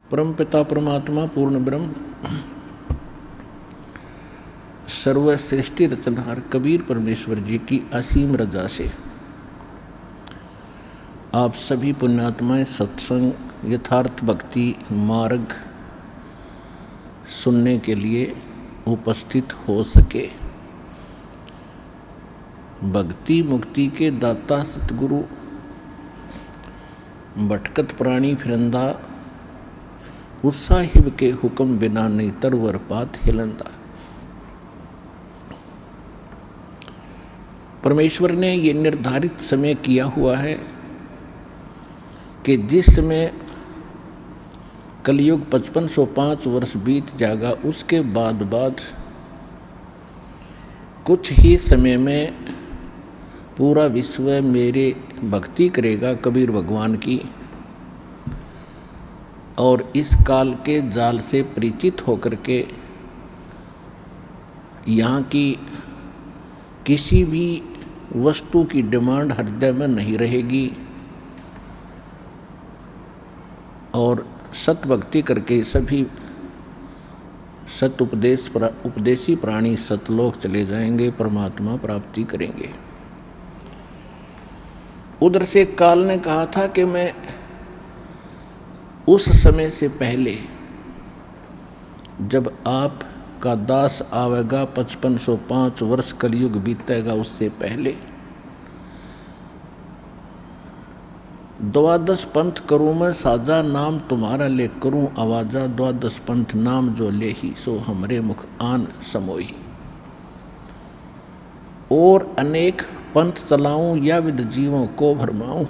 परम पिता परमात्मा पूर्ण ब्रह्म सर्व सृष्टि रचनहार कबीर परमेश्वर जी की असीम रजा से आप सभी पुण्यात्माएं सत्संग यथार्थ भक्ति मार्ग सुनने के लिए उपस्थित हो सके। भक्ति मुक्ति के दाता सतगुरु भटकत प्राणी फिरंदा उत्साहिब के हुक्म बिना नहीं तरवर पात हिलंदा। परमेश्वर ने ये निर्धारित समय किया हुआ है कि जिस समय कलयुग 5505 वर्ष बीत जाएगा, उसके बाद कुछ ही समय में पूरा विश्व मेरे भक्ति करेगा कबीर भगवान की, और इस काल के जाल से परिचित होकर के यहाँ की किसी भी वस्तु की डिमांड हृदय में नहीं रहेगी, और सत भक्ति करके सभी सत उपदेशी प्राणी सतलोक चले जाएंगे, परमात्मा प्राप्ति करेंगे। उधर से काल ने कहा था कि मैं उस समय से पहले जब आप का दास आवेगा 5505 वर्ष कलयुग बीतेगा, उससे पहले द्वादश पंथ करूँ मैं साजा, नाम तुम्हारा ले करूँ आवाजा, द्वादश पंथ नाम जो ले ही सो हमरे मुख आन समोई। और अनेक पंथ चलाऊं या विद जीवों को भरमाऊं।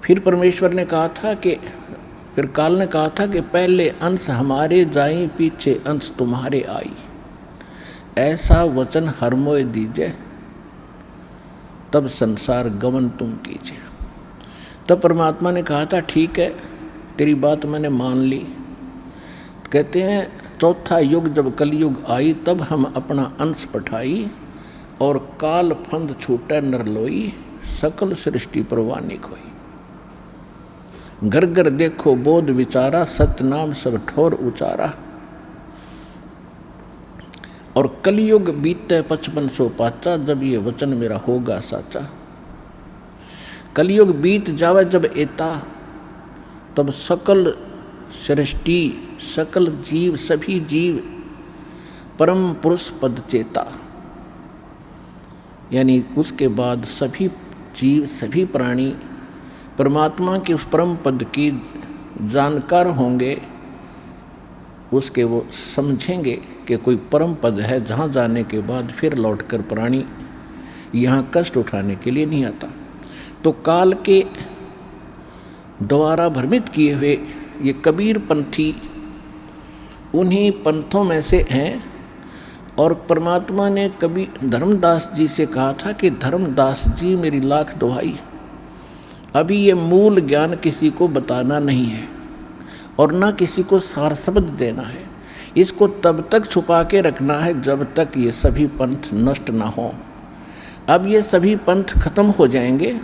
फिर परमेश्वर ने कहा था कि फिर काल ने कहा था कि पहले अंश हमारे जाई पीछे अंश तुम्हारे आई, ऐसा वचन हर मोय दीजिए तब संसार गमन तुम कीजिए। तब परमात्मा ने कहा था ठीक है तेरी बात मैंने मान ली। कहते हैं चौथा युग जब कलयुग आई तब हम अपना अंश पठाई, और काल फंद छूटे नरलोई, सकल सृष्टि परवानिक हुई। घर घर देखो बोध विचारा, सतनाम सब ठोर उचारा। और कलयुग बीते 5505 जब ये वचन मेरा होगा साचा। कलयुग बीत जावे जब एता, तब सकल सृष्टि सकल जीव सभी जीव परम पुरुष पद चेता, यानी उसके बाद सभी जीव सभी प्राणी परमात्मा के उस परम पद की जानकार होंगे। उसके वो समझेंगे कि कोई परम पद है जहाँ जाने के बाद फिर लौटकर प्राणी यहाँ कष्ट उठाने के लिए नहीं आता। तो काल के द्वारा भ्रमित किए हुए ये कबीर पंथी उन्हीं पंथों में से हैं। और परमात्मा ने कभी धर्मदास जी से कहा था कि धर्मदास जी मेरी लाख दुहाई, अभी ये मूल ज्ञान किसी को बताना नहीं है और ना किसी को सार शब्द देना है। इसको तब तक छुपा के रखना है जब तक ये सभी पंथ नष्ट ना हो। अब ये सभी पंथ खत्म हो जाएंगे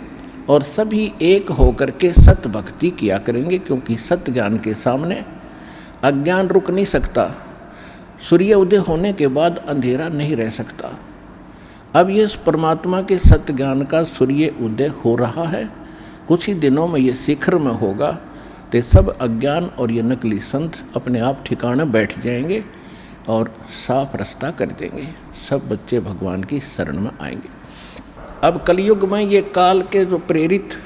और सभी एक होकर के सत भक्ति किया करेंगे, क्योंकि सत्य ज्ञान के सामने अज्ञान रुक नहीं सकता। सूर्य उदय होने के बाद अंधेरा नहीं रह सकता। अब ये परमात्मा के सत्य ज्ञान का सूर्य उदय हो रहा है, कुछ ही दिनों में ये शिखर में होगा, तो सब अज्ञान और ये नकली संत अपने आप ठिकाने बैठ जाएंगे और साफ रास्ता कर देंगे। सब बच्चे भगवान की शरण में आएंगे। अब कलयुग में ये काल के जो प्रेरित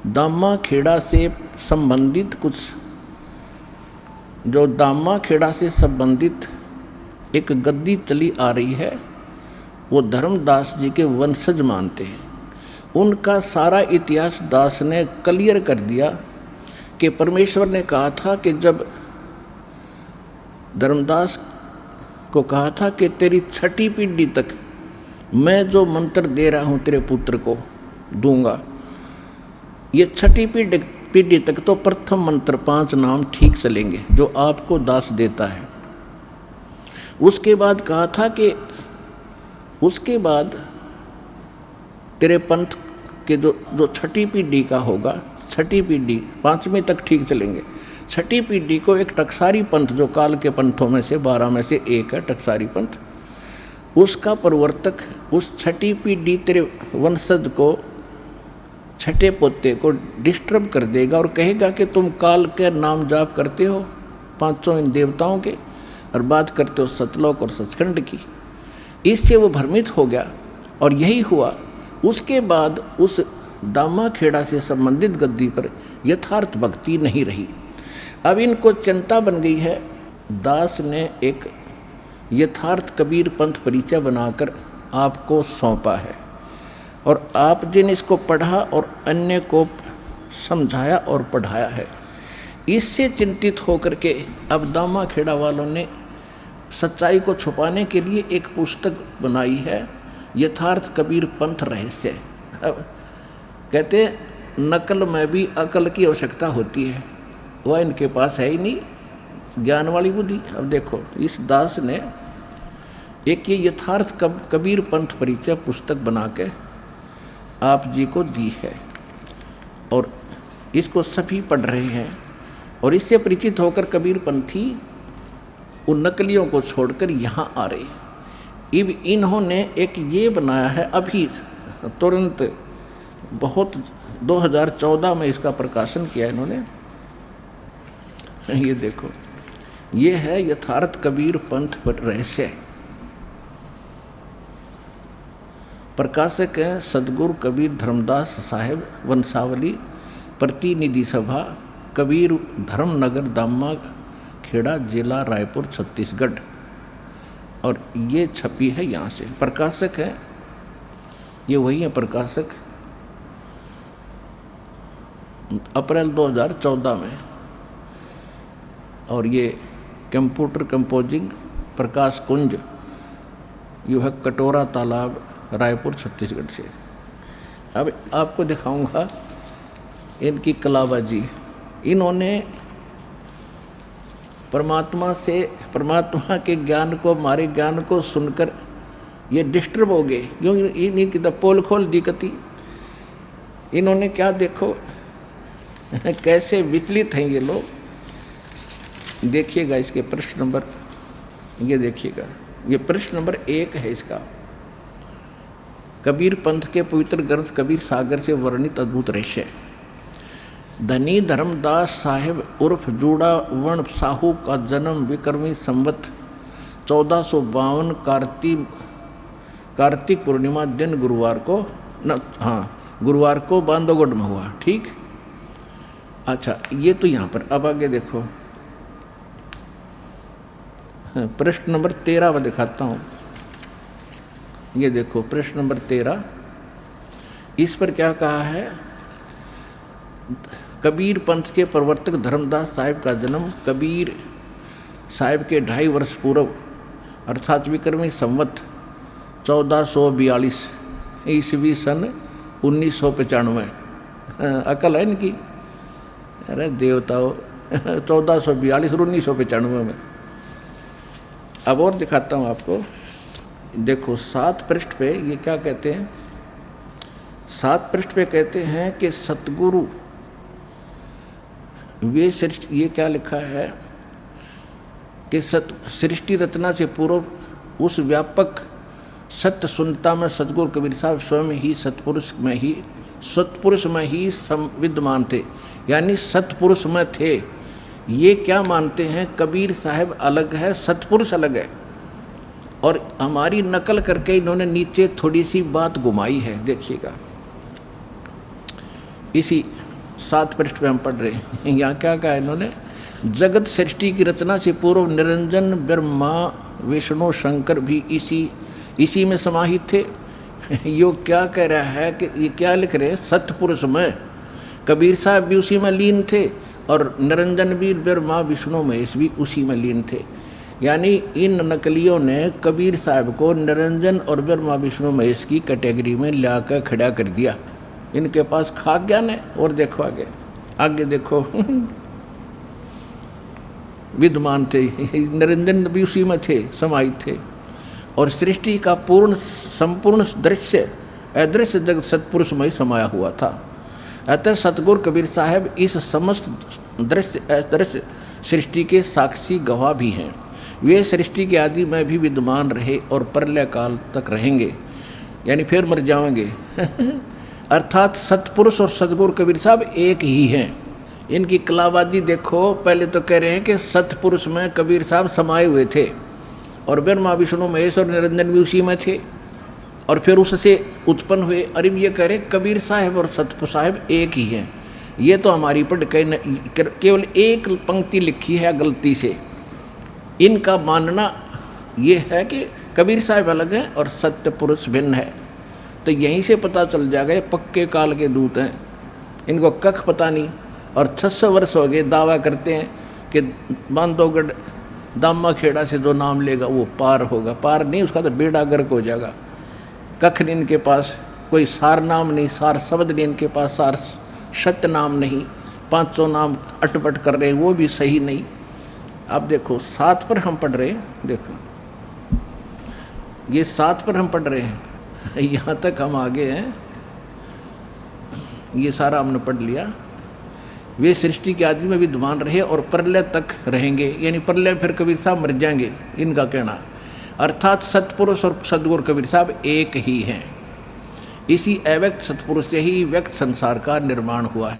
दामा खेड़ा से संबंधित कुछ जो दामा खेड़ा से संबंधित एक गद्दी चली आ रही है, वो धर्मदास जी के वंशज मानते हैं। उनका सारा इतिहास दास ने क्लियर कर दिया कि परमेश्वर ने कहा था कि जब धर्मदास को कहा था कि तेरी छठी पीढ़ी तक मैं जो मंत्र दे रहा हूँ तेरे पुत्र को दूंगा, ये छठी पीढ़ी तक तो प्रथम मंत्र 5 नाम ठीक चलेंगे जो आपको दास देता है। उसके बाद कहा था कि उसके बाद तेरे पंथ के जो छठी पीढ़ी का होगा, छठी पीढ़ी, 5वीं तक ठीक चलेंगे। छठी पीढ़ी को एक टकसारी पंथ, जो काल के पंथों में से 12 में से एक है टकसारी पंथ, उसका प्रवर्तक उस छठी पीढ़ी तेरे वंशज को, छठे पोते को डिस्टर्ब कर देगा और कहेगा कि तुम काल के नाम जाप करते हो 500 इन देवताओं के और बात करते हो सतलोक और सचखंड की। इससे वो भ्रमित हो गया और यही हुआ। उसके बाद उस दामाखेड़ा से संबंधित गद्दी पर यथार्थ भक्ति नहीं रही। अब इनको चिंता बन गई है। दास ने एक यथार्थ कबीर पंथ परिचय बनाकर आपको सौंपा है और आप जिन इसको पढ़ा और अन्य को समझाया और पढ़ाया है, इससे चिंतित होकर के अब दामाखेड़ा वालों ने सच्चाई को छुपाने के लिए एक पुस्तक बनाई है, यथार्थ कबीर पंथ रहस्य। अब कहते नकल में भी अकल की आवश्यकता होती है, वह इनके पास है ही नहीं ज्ञान वाली बुद्धि। अब देखो इस दास ने एक ये यथार्थ कबीर पंथ परिचय पुस्तक बना के आप जी को दी है और इसको सभी पढ़ रहे हैं और इससे परिचित होकर कबीर पंथी उन नकलियों को छोड़कर यहाँ आ रहे। अब इन्होंने एक ये बनाया है अभी तुरंत, बहुत 2014 में इसका प्रकाशन किया इन्होंने। ये देखो, ये है यथार्थ कबीर पंथ रहस्य। प्रकाशक हैं सदगुरु कबीर धर्मदास साहेब, वंशावली, प्रतिनिधि सभा, कबीर धर्मनगर, दामा खेड़ा, जिला रायपुर, छत्तीसगढ़। और ये छपी है यहाँ से। प्रकाशक है ये वही है प्रकाशक, अप्रैल 2014 में। और ये computer composing Prakash Kunj, you है कटोरा तालाब, रायपुर, छत्तीसगढ़ से। अब आपको दिखाऊंगा इनकी कलाबाजी। इन्होंने परमात्मा के ज्ञान को, हमारे ज्ञान को सुनकर ये डिस्टर्ब हो गए, क्योंकि इनकी तो पोल खोल दिक्कती। इन्होंने क्या देखो कैसे विचलित हैं ये लोग। देखिएगा इसके प्रश्न नंबर, ये देखिएगा, ये प्रश्न नंबर 1 है इसका। कबीर पंथ के पवित्र ग्रंथ कबीर सागर से वर्णित अद्भुत रहस्य। धनी धर्मदास साहेब उर्फ जूड़ा वर्ण साहू का जन्म विक्रमी संवत 1452 कार्तिक पूर्णिमा दिन गुरुवार को बांधवगढ़ में हुआ। ठीक, अच्छा ये तो यहाँ पर। अब आगे देखो प्रश्न नंबर 13 में दिखाता हूँ। ये देखो प्रश्न नंबर 13, इस पर क्या कहा है। कबीर पंथ के प्रवर्तक धर्मदास साहिब का जन्म कबीर साहिब के 2.5 वर्ष पूर्व अर्थात विक्रमी संवत 1442 ईस्वी सन 1995। अकल है इनकी, अरे देवताओं 1442 और 1995 में। अब और दिखाता हूँ आपको। देखो 7 पृष्ठ पे ये क्या कहते हैं। 7 पृष्ठ पे कहते हैं कि सतगुरु वे सृष्टि, ये क्या लिखा है कि सृष्टि रचना से पूर्व उस व्यापक सत्य सुनता में सतगुरु कबीर साहब स्वयं ही सतपुरुष में ही विद्यमान थे, यानी सतपुरुष में थे। ये क्या मानते हैं, कबीर साहब अलग है, सतपुरुष अलग है। और हमारी नकल करके इन्होंने नीचे थोड़ी सी बात घुमाई है, देखिएगा। इसी 7 पृष्ठ पे हम पढ़ रहे हैं। यहाँ क्या कहा इन्होंने, जगत सृष्टि की रचना से पूर्व निरंजन ब्रह्मा विष्णु शंकर भी इसी में समाहित थे। यो क्या कह रहा है कि ये क्या लिख रहे हैं, सतपुरुष में कबीर साहब भी उसी में लीन थे और निरंजन भी ब्रह्मा विष्णु महेश भी उसी में लीन थे। यानी इन नकलियों ने कबीर साहब को निरंजन और ब्रह्मा विष्णु महेश की कैटेगरी में लाकर खड़ा कर दिया। इनके पास खाक ज्ञान है। और देखो आगे देखो विद्यमान थे, निरंजन भी उसी में थे, समाहित थे। और सृष्टि का संपूर्ण दृश्य अदृश्य जगत सत्पुरुष में ही समाया हुआ था। अतः सतगुरु कबीर साहब इस समस्त दृश्य अदृश्य सृष्टि के साक्षी गवाह भी हैं। वे सृष्टि के आदि में भी विद्यमान रहे और प्रलय काल तक रहेंगे, यानी फिर मर जाएंगे। अर्थात सतपुरुष और सतगुरु कबीर साहब एक ही हैं। इनकी कलाबाजी देखो, पहले तो कह रहे हैं कि सतपुरुष में कबीर साहब समाये हुए थे और ब्रह्मा विष्णु महेश और निरंजन भी उसी में थे, और फिर उससे उत्पन्न हुए। अरे ये कह रहे कबीर साहब और सतपुरुष साहब एक ही हैं। ये तो हमारी पढ़ केवल एक पंक्ति लिखी है गलती से। इनका मानना ये है कि कबीर साहब अलग हैं और सत्य पुरुष भिन्न है। तो यहीं से पता चल जाएगा ये पक्के काल के दूत हैं, इनको कख पता नहीं। और 600 वर्ष हो गए दावा करते हैं कि बांधवगढ़ दामा खेड़ा से जो नाम लेगा वो पार होगा। पार नहीं, उसका तो बेड़ा गर्क हो जाएगा। कख नहीं इनके पास, कोई सार नाम नहीं, सार शब्द नहीं इनके पास, सार सत्य नाम नहीं। 500 नाम अटपट कर रहे हैं, वो भी सही नहीं। अब देखो 7 पर हम पढ़ रहे हैं, देखो ये 7 पर हम पढ़ रहे हैं, यहाँ तक हम आगे हैं, ये सारा हमने पढ़ लिया। वे सृष्टि के आदि में विद्यमान रहे और प्रलय तक रहेंगे, यानी प्रलय फिर कबीर साहब मर जाएंगे, इनका कहना। अर्थात सतपुरुष और सदगुरु कबीर साहब एक ही हैं। इसी अव्यक्त सतपुरुष से ही व्यक्त संसार का निर्माण हुआ है।